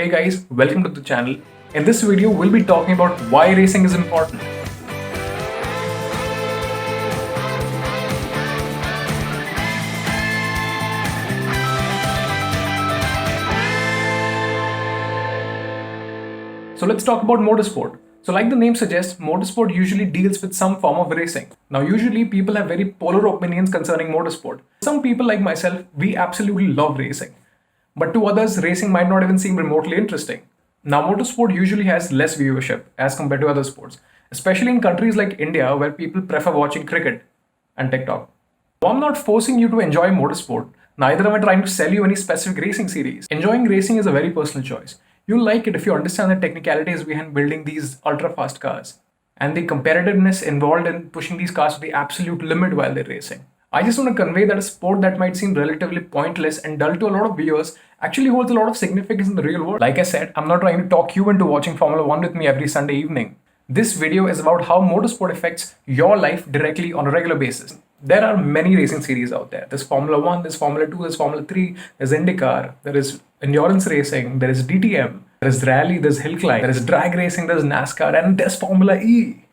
Hey guys, welcome to the channel. In this video, we'll be talking about why racing is important. So let's talk about motorsport. So like the name suggests, motorsport usually deals with some form of racing. Now usually people have very polar opinions concerning motorsport. Some people like myself, we absolutely love racing. But to others, racing might not even seem remotely interesting. Now motorsport usually has less viewership as compared to other sports, especially in countries like India where people prefer watching cricket and TikTok. So I'm not forcing you to enjoy motorsport, neither am I trying to sell you any specific racing series. Enjoying racing is a very personal choice. You'll like it if you understand the technicalities behind building these ultra fast cars and the competitiveness involved in pushing these cars to the absolute limit while they're racing. I just want to convey that a sport that might seem relatively pointless and dull to a lot of viewers actually holds a lot of significance in the real world. Like I said, I'm not trying to talk you into watching Formula 1 with me every Sunday evening. This video is about how motorsport affects your life directly on a regular basis. There are many racing series out there. There's Formula 1, there's Formula 2, there's Formula 3, there's IndyCar, there is endurance racing, there is DTM, there is rally, there's hill climb, there is drag racing, there's NASCAR, and there's Formula E.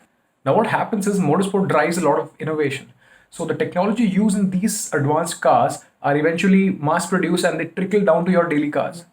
Now what happens is motorsport drives a lot of innovation. So the technology used in these advanced cars are eventually mass produced and they trickle down to your daily cars.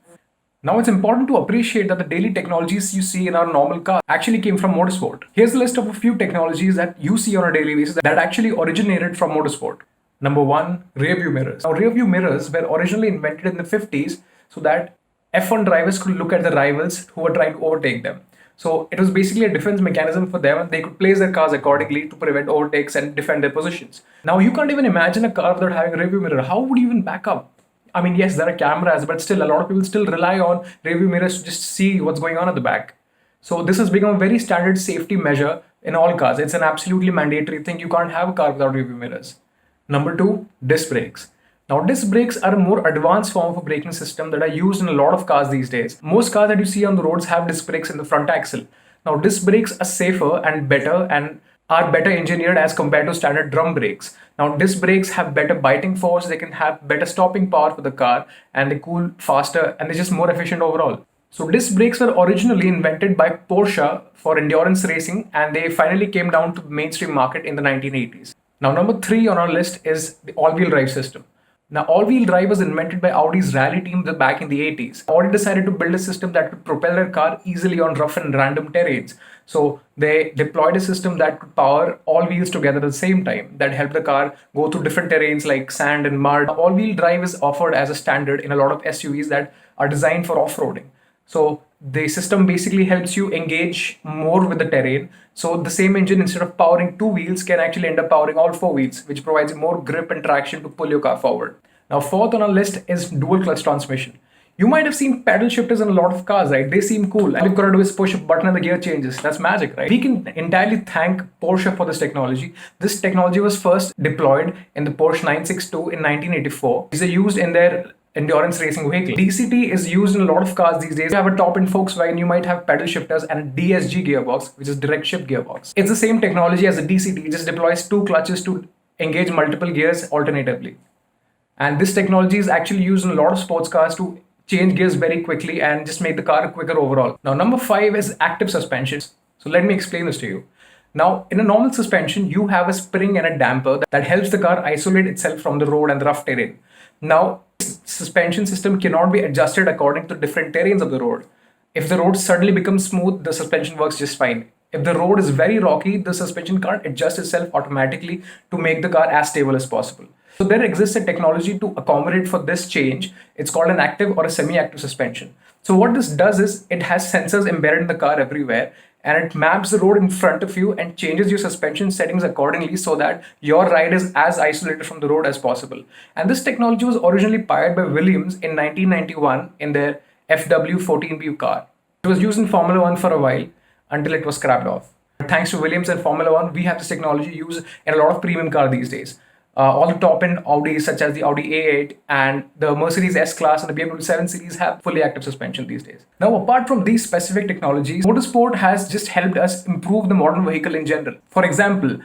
Now it's important to appreciate that the daily technologies you see in our normal car actually came from motorsport. Here's a list of a few technologies that you see on a daily basis that actually originated from motorsport. Number one, rear view mirrors. Now rear view mirrors were originally invented in the 50s so that F1 drivers could look at the rivals who were trying to overtake them. So it was basically a defense mechanism for them and they could place their cars accordingly to prevent overtakes and defend their positions. Now you can't even imagine a car without having a rearview mirror. How would you even back up? I mean, yes, there are cameras, but still a lot of people still rely on rearview mirrors to just see what's going on at the back. So this has become a very standard safety measure in all cars. It's an absolutely mandatory thing. You can't have a car without rearview mirrors. Number two, disc brakes. Now, disc brakes are a more advanced form of a braking system that are used in a lot of cars these days. Most cars that you see on the roads have disc brakes in the front axle. Now, disc brakes are safer and are better engineered as compared to standard drum brakes. Now, disc brakes have better biting force, they can have better stopping power for the car, and they cool faster and they're just more efficient overall. So, disc brakes were originally invented by Porsche for endurance racing and they finally came down to the mainstream market in the 1980s. Now, number three on our list is the all-wheel drive system. Now, all-wheel drive was invented by Audi's rally team back in the 80s. Audi decided to build a system that could propel their car easily on rough and random terrains. So they deployed a system that could power all wheels together at the same time. That helped the car go through different terrains like sand and mud. All-wheel drive is offered as a standard in a lot of SUVs that are designed for off-roading. So the system basically helps you engage more with the terrain. So the same engine, instead of powering two wheels, can actually end up powering all four wheels, which provides more grip and traction to pull your car forward. Now, fourth on our list is dual clutch transmission. You might have seen pedal shifters in a lot of cars, right? They seem cool. All you've got to do is push a button and the gear changes. That's magic, right? We can entirely thank Porsche for this technology. This technology was first deployed in the Porsche 962 in 1984. These are used in their endurance racing vehicle. DCT is used in a lot of cars these days. You have a top-end Volkswagen, you might have pedal shifters and a DSG gearbox, which is direct shift gearbox. It's the same technology as a DCT. It just deploys two clutches to engage multiple gears alternatively. And this technology is actually used in a lot of sports cars to change gears very quickly and just make the car quicker overall. Now, number five is active suspension. So let me explain this to you. Now, in a normal suspension, you have a spring and a damper that helps the car isolate itself from the road and the rough terrain. Now, suspension system cannot be adjusted according to different terrains of the road. If the road suddenly becomes smooth, the suspension works just fine. If the road is very rocky, the suspension can't adjust itself automatically to make the car as stable as possible. So there exists a technology to accommodate for this change. It's called an active or a semi-active suspension. So what this does is it has sensors embedded in the car everywhere and it maps the road in front of you and changes your suspension settings accordingly so that your ride is as isolated from the road as possible. And this technology was originally pioneered by Williams in 1991 in their FW14B car. It was used in Formula 1 for a while until it was scrapped off. Thanks to Williams and Formula 1, we have this technology used in a lot of premium cars these days. All the top-end Audis such as the Audi A8 and the Mercedes S-Class and the BMW 7 Series have fully active suspension these days. Now, apart from these specific technologies, motorsport has just helped us improve the modern vehicle in general. For example,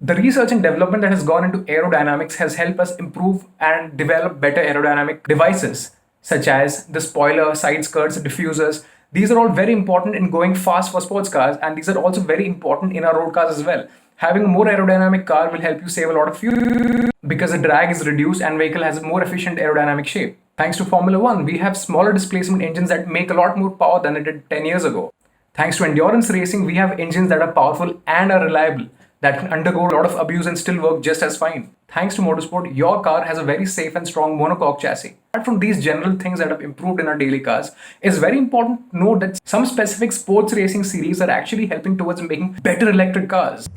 the research and development that has gone into aerodynamics has helped us improve and develop better aerodynamic devices. such as the spoiler, side skirts, diffusers. These are all very important in going fast for sports cars, and these are also very important in our road cars as well. Having a more aerodynamic car will help you save a lot of fuel because the drag is reduced and vehicle has a more efficient aerodynamic shape. Thanks to Formula One, we have smaller displacement engines that make a lot more power than it did 10 years ago. Thanks to endurance racing, we have engines that are powerful and are reliable, that can undergo a lot of abuse and still work just as fine. Thanks to motorsport, your car has a very safe and strong monocoque chassis. Apart from these general things that have improved in our daily cars, it's very important to note that some specific sports racing series are actually helping towards making better electric cars.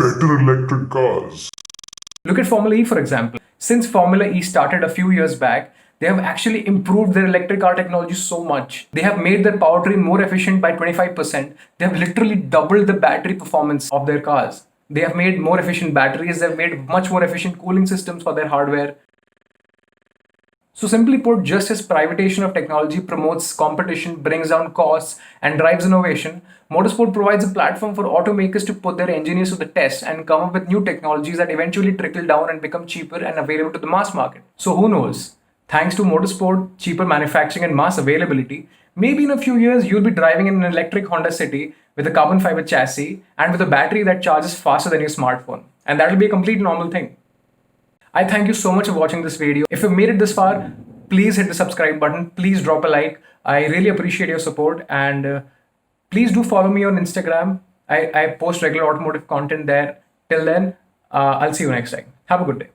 Look at Formula E, for example. Since Formula E started a few years back, they have actually improved their electric car technology so much. They have made their powertrain more efficient by 25%. They have literally doubled the battery performance of their cars. They have made more efficient batteries. They have made much more efficient cooling systems for their hardware. So simply put, just as privatization of technology promotes competition, brings down costs, and drives innovation, motorsport provides a platform for automakers to put their engineers to the test and come up with new technologies that eventually trickle down and become cheaper and available to the mass market. So who knows? Thanks to motorsport, cheaper manufacturing, and mass availability, maybe in a few years you'll be driving in an electric Honda City with a carbon fiber chassis and with a battery that charges faster than your smartphone. And that'll be a complete normal thing. I thank you so much for watching this video. If you've made it this far, please hit the subscribe button. Please drop a like. I really appreciate your support. And please do follow me on Instagram. I post regular automotive content there. Till then, I'll see you next time. Have a good day.